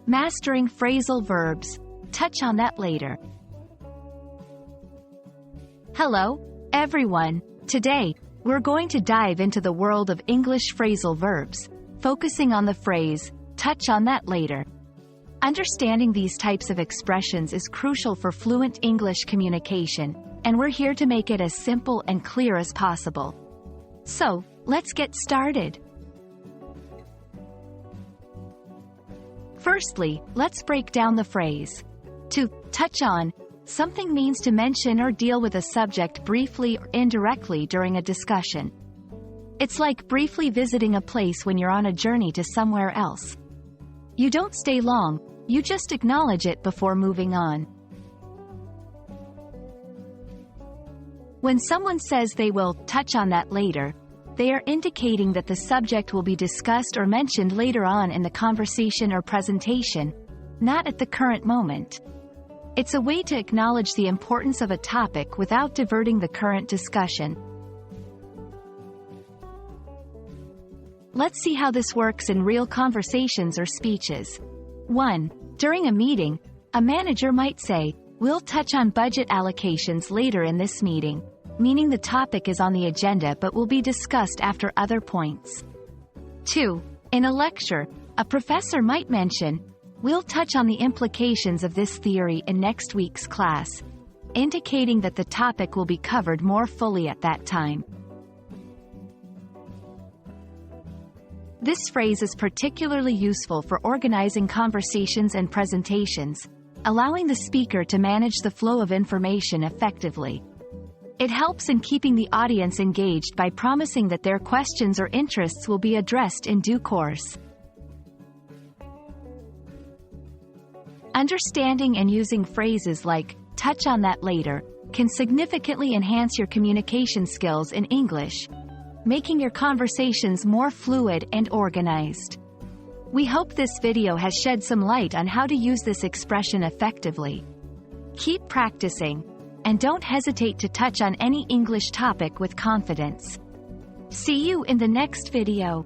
Mastering phrasal verbs. Touch on that later. Hello, everyone. Today, we're going to dive into the world of English phrasal verbs, focusing on the phrase, touch on that later. Understanding these types of expressions is crucial for fluent English communication, and we're here to make it as simple and clear as possible. So, let's get started. Firstly, let's break down the phrase. To touch on something means to mention or deal with a subject briefly or indirectly during a discussion. It's like briefly visiting a place when you're on a journey to somewhere else. You don't stay long, you just acknowledge it before moving on. When someone says they will touch on that later, they are indicating that the subject will be discussed or mentioned later on in the conversation or presentation, not at the current moment. It's a way to acknowledge the importance of a topic without diverting the current discussion. Let's see how this works in real conversations or speeches. 1. During a meeting, a manager might say, "We'll touch on budget allocations later in this meeting," meaning the topic is on the agenda but will be discussed after other points. 2. In a lecture, a professor might mention, "We'll touch on the implications of this theory in next week's class," indicating that the topic will be covered more fully at that time. This phrase is particularly useful for organizing conversations and presentations, allowing the speaker to manage the flow of information effectively. It helps in keeping the audience engaged by promising that their questions or interests will be addressed in due course. Understanding and using phrases like, touch on that later, can significantly enhance your communication skills in English, making your conversations more fluid and organized. We hope this video has shed some light on how to use this expression effectively. Keep practicing, and don't hesitate to touch on any English topic with confidence. See you in the next video.